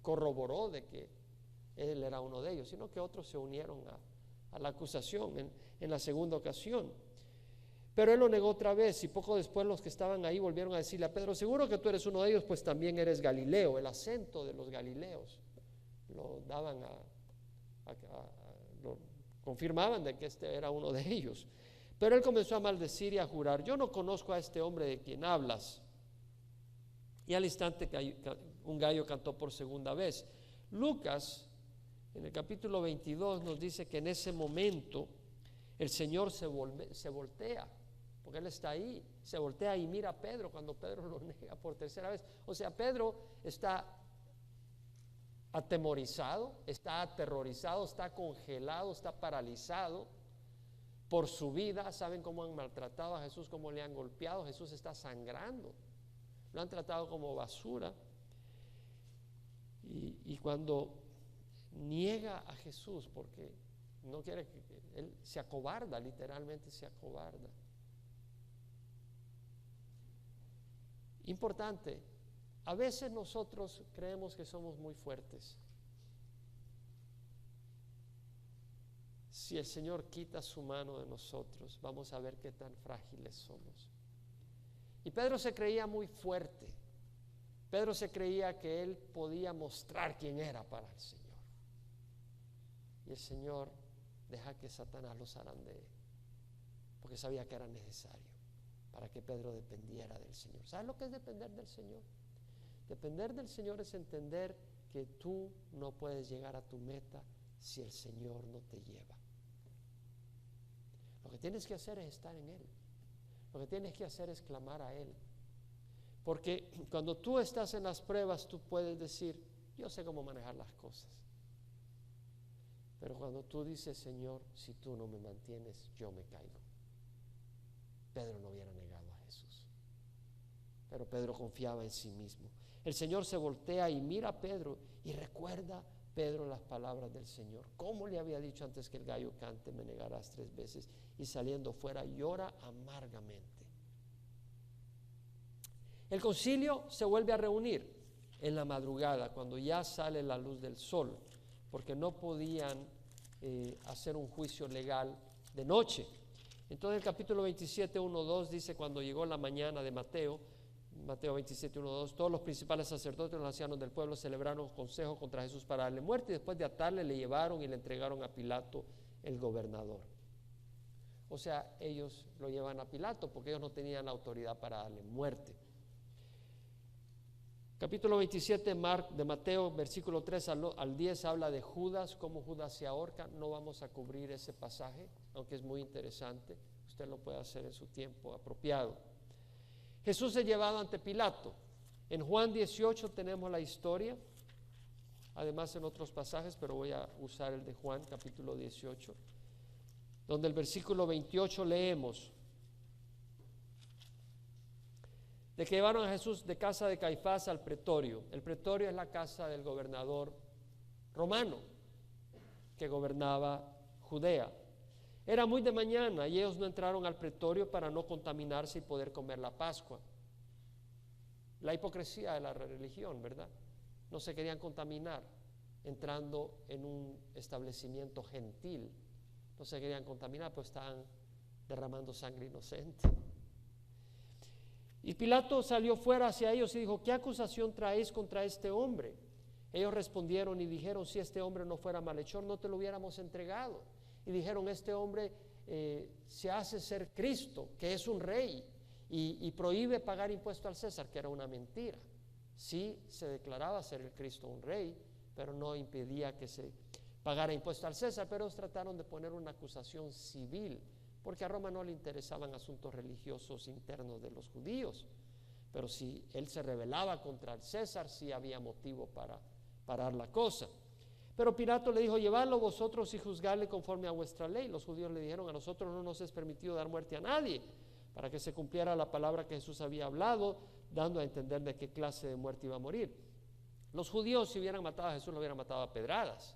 corroboró de que él era uno de ellos, sino que otros se unieron a la acusación en la segunda ocasión. Pero él lo negó otra vez, y poco después los que estaban ahí volvieron a decirle a Pedro: seguro que tú eres uno de ellos, pues también eres Galileo. El acento de los galileos lo daban lo confirmaban de que este era uno de ellos. Pero él comenzó a maldecir y a jurar: yo no conozco a este hombre de quien hablas. Y al instante un gallo cantó por segunda vez. Lucas, en el capítulo 22, nos dice que en ese momento el Señor se voltea, porque Él está ahí, se voltea y mira a Pedro cuando Pedro lo niega por tercera vez. O sea, Pedro está atemorizado, está aterrorizado, está congelado, está paralizado por su vida. Saben cómo han maltratado a Jesús, cómo le han golpeado. Jesús está sangrando, lo han tratado como basura. Y cuando niega a Jesús, porque no quiere, él se acobarda, literalmente se acobarda. Importante, a veces nosotros creemos que somos muy fuertes. Si el Señor quita su mano de nosotros, vamos a ver qué tan frágiles somos. Y Pedro se creía muy fuerte. Pedro se creía que él podía mostrar quién era para el Señor. Y el Señor deja que Satanás lo zarandee, porque sabía que era necesario para que Pedro dependiera del Señor. ¿Sabes lo que es depender del Señor? Depender del Señor es entender que tú no puedes llegar a tu meta si el Señor no te lleva. Lo que tienes que hacer es estar en Él. Lo que tienes que hacer es clamar a Él. Porque cuando tú estás en las pruebas, tú puedes decir: yo sé cómo manejar las cosas. Pero cuando tú dices: Señor, si tú no me mantienes, yo me caigo. Pedro no hubiera negado a Jesús, pero Pedro confiaba en sí mismo. El Señor se voltea y mira a Pedro, y recuerda Pedro las palabras del Señor. ¿Cómo le había dicho antes que el gallo cante, me negarás 3 veces? Y saliendo fuera llora amargamente. El concilio se vuelve a reunir en la madrugada, cuando ya sale la luz del sol, porque no podían hacer un juicio legal de noche. Entonces el capítulo 27, 1, 2 dice: cuando llegó la mañana de Mateo 27, 1, 2, todos los principales sacerdotes y los ancianos del pueblo celebraron consejo contra Jesús para darle muerte, y después de atarle le llevaron y le entregaron a Pilato, el gobernador. O sea, ellos lo llevan a Pilato porque ellos no tenían la autoridad para darle muerte. Capítulo 27 de Mateo, versículo 3 al 10, habla de Judas, cómo Judas se ahorca. No vamos a cubrir ese pasaje, aunque es muy interesante. Usted lo puede hacer en su tiempo apropiado. Jesús es llevado ante Pilato. En Juan 18 tenemos la historia, además en otros pasajes, pero voy a usar el de Juan, capítulo 18, donde el versículo 28 leemos de que llevaron a Jesús de casa de Caifás al pretorio. El pretorio es la casa del gobernador romano que gobernaba Judea. Era muy de mañana y ellos no entraron al pretorio para no contaminarse y poder comer la Pascua. La hipocresía de la religión, ¿verdad? No se querían contaminar entrando en un establecimiento gentil. No se querían contaminar, pues estaban derramando sangre inocente. Y Pilato salió fuera hacia ellos y dijo: ¿qué acusación traéis contra este hombre? Ellos respondieron y dijeron: si este hombre no fuera malhechor, no te lo hubiéramos entregado. Y dijeron: este hombre se hace ser Cristo, que es un rey, y prohíbe pagar impuesto al César, que era una mentira. Sí se declaraba ser el Cristo un rey, pero no impedía que se pagara impuesto al César. Pero ellos trataron de poner una acusación civil, porque a Roma no le interesaban asuntos religiosos internos de los judíos. Pero si él se rebelaba contra el César, sí había motivo para parar la cosa. Pero Pilato le dijo: llevadlo vosotros y juzgadle conforme a vuestra ley. Los judíos le dijeron: a nosotros no nos es permitido dar muerte a nadie, para que se cumpliera la palabra que Jesús había hablado, dando a entender de qué clase de muerte iba a morir. Los judíos, si hubieran matado a Jesús, lo hubieran matado a pedradas.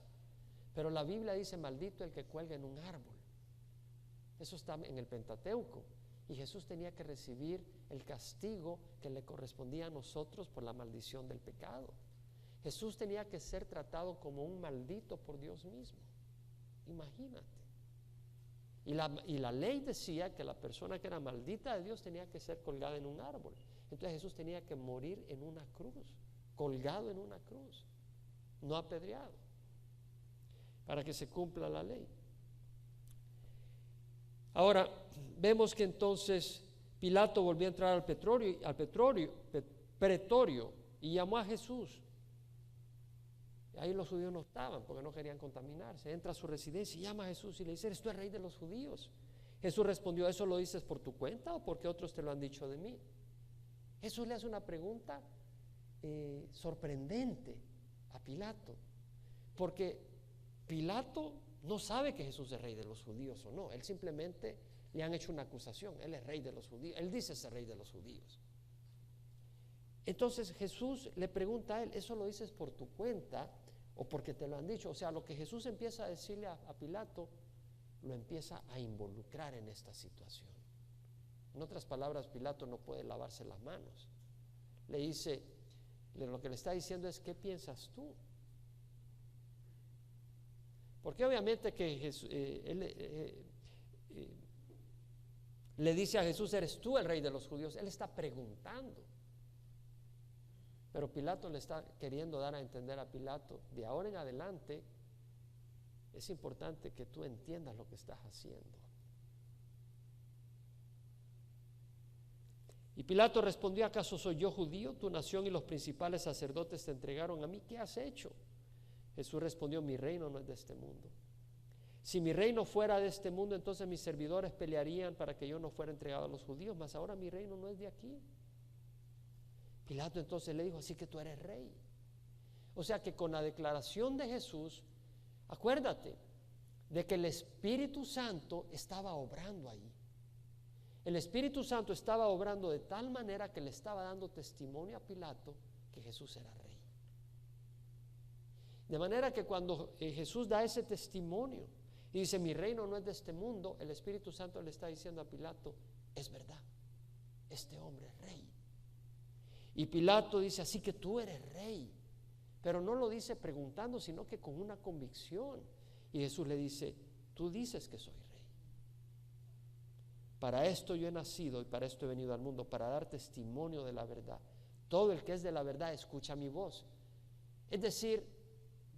Pero la Biblia dice: maldito el que cuelga en un árbol. Eso está en el Pentateuco. Y Jesús tenía que recibir el castigo que le correspondía a nosotros por la maldición del pecado. Jesús tenía que ser tratado como un maldito por Dios mismo. Imagínate. Y la ley decía que la persona que era maldita de Dios tenía que ser colgada en un árbol. Entonces Jesús tenía que morir en una cruz, colgado en una cruz, no apedreado, para que se cumpla la ley. Ahora, vemos que entonces Pilato volvió a entrar al pretorio y llamó a Jesús. Ahí los judíos no estaban porque no querían contaminarse. Entra a su residencia y llama a Jesús y le dice: ¿eres tú el rey de los judíos? Jesús respondió: ¿eso lo dices por tu cuenta o porque otros te lo han dicho de mí? Jesús le hace una pregunta sorprendente a Pilato, porque Pilato no sabe que Jesús es rey de los judíos o no. Él simplemente le han hecho una acusación. Él es rey de los judíos. Él dice ser rey de los judíos. Entonces Jesús le pregunta a él: ¿eso lo dices por tu cuenta o porque te lo han dicho? O sea, lo que Jesús empieza a decirle a Pilato, lo empieza a involucrar en esta situación. En otras palabras, Pilato no puede lavarse las manos. Le dice, lo que le está diciendo es: ¿qué piensas tú? Porque obviamente que Jesús, le dice a Jesús: ¿eres tú el rey de los judíos? Él está preguntando. Pero Pilato le está queriendo dar a entender a Pilato: de ahora en adelante es importante que tú entiendas lo que estás haciendo. Y Pilato respondió: ¿acaso soy yo judío? Tu nación y los principales sacerdotes te entregaron a mí. ¿Qué has hecho? Jesús respondió: mi reino no es de este mundo. Si mi reino fuera de este mundo, entonces mis servidores pelearían para que yo no fuera entregado a los judíos, mas ahora mi reino no es de aquí. Pilato entonces le dijo: así que tú eres rey. O sea que con la declaración de Jesús, acuérdate de que el Espíritu Santo estaba obrando ahí. El Espíritu Santo estaba obrando de tal manera que le estaba dando testimonio a Pilato que Jesús era rey. De manera que cuando Jesús da ese testimonio y dice: mi reino no es de este mundo, el Espíritu Santo le está diciendo a Pilato: es verdad, este hombre es rey. Y Pilato dice: así que tú eres rey. Pero no lo dice preguntando, sino que con una convicción. Y Jesús le dice: tú dices que soy rey. Para esto yo he nacido y para esto he venido al mundo, para dar testimonio de la verdad. Todo el que es de la verdad escucha mi voz. Es decir,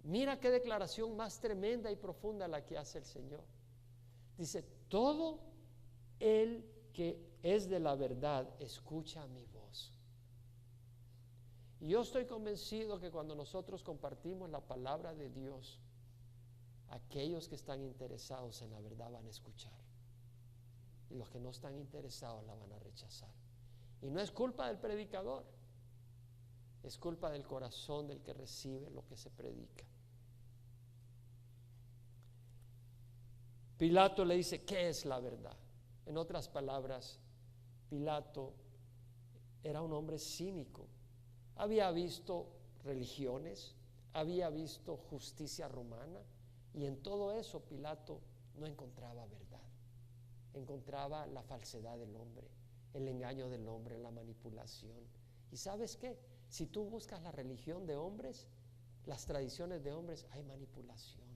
mira qué declaración más tremenda y profunda la que hace el Señor. Dice: todo el que es de la verdad escucha mi voz. Y yo estoy convencido que cuando nosotros compartimos la palabra de Dios, aquellos que están interesados en la verdad van a escuchar, y los que no están interesados la van a rechazar. Y no es culpa del predicador, es culpa del corazón del que recibe lo que se predica. Pilato le dice: ¿qué es la verdad? En otras palabras, Pilato era un hombre cínico. Había visto religiones, había visto justicia romana, y en todo eso Pilato no encontraba verdad. Encontraba la falsedad del hombre, el engaño del hombre, la manipulación. ¿Y sabes qué? Si tú buscas la religión de hombres, las tradiciones de hombres, hay manipulación.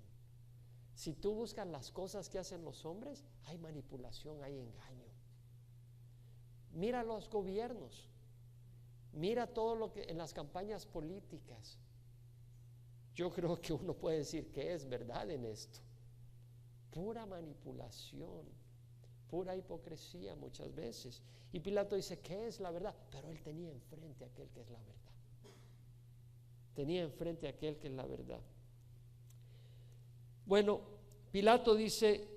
Si tú buscas las cosas que hacen los hombres, hay manipulación, hay engaño. Mira los gobiernos, mira todo lo que en las campañas políticas. Yo creo que uno puede decir que es verdad en esto. Pura manipulación, pura hipocresía muchas veces. Y Pilato dice: ¿qué es la verdad? Pero él tenía enfrente a aquel que es la verdad. Tenía enfrente a aquel que es la verdad. Bueno, Pilato dice: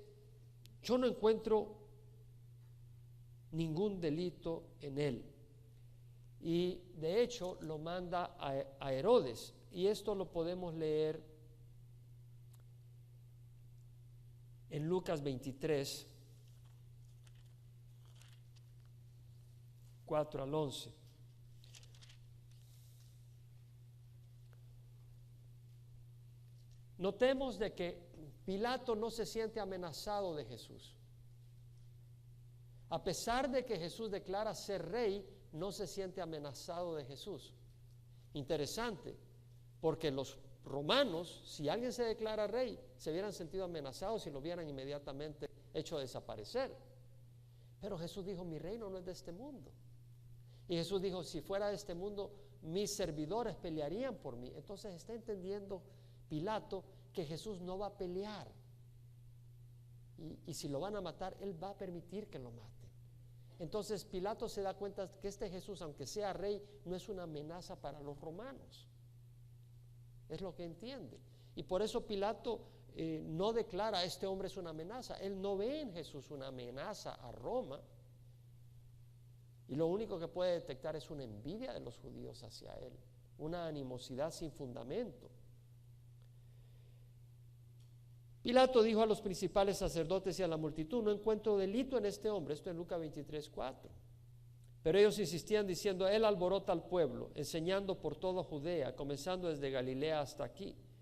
yo no encuentro ningún delito en él. Y de hecho lo manda a Herodes. Y esto lo podemos leer en Lucas 23, 4 al 11. Notemos de que Pilato no se siente amenazado de Jesús. A pesar de que Jesús declara ser rey, no se siente amenazado de Jesús. Interesante, porque los romanos, si alguien se declara rey, se hubieran sentido amenazados y lo hubieran inmediatamente hecho desaparecer. Pero Jesús dijo, mi reino no es de este mundo. Y Jesús dijo, si fuera de este mundo, mis servidores pelearían por mí. Entonces está entendiendo Pilato que Jesús no va a pelear. Y si lo van a matar, Él va a permitir que lo maten. Entonces Pilato se da cuenta que este Jesús, aunque sea rey, no es una amenaza para los romanos. Es lo que entiende. Y por eso Pilato no declara, este hombre es una amenaza. Él no ve en Jesús una amenaza a Roma. Y lo único que puede detectar es una envidia de los judíos hacia él, una animosidad sin fundamento. Pilato dijo a los principales sacerdotes y a la multitud, no encuentro delito en este hombre. Esto es Lucas 23:4. Pero ellos insistían diciendo, él alborota al pueblo, enseñando por toda Judea, comenzando desde Galilea hasta aquí.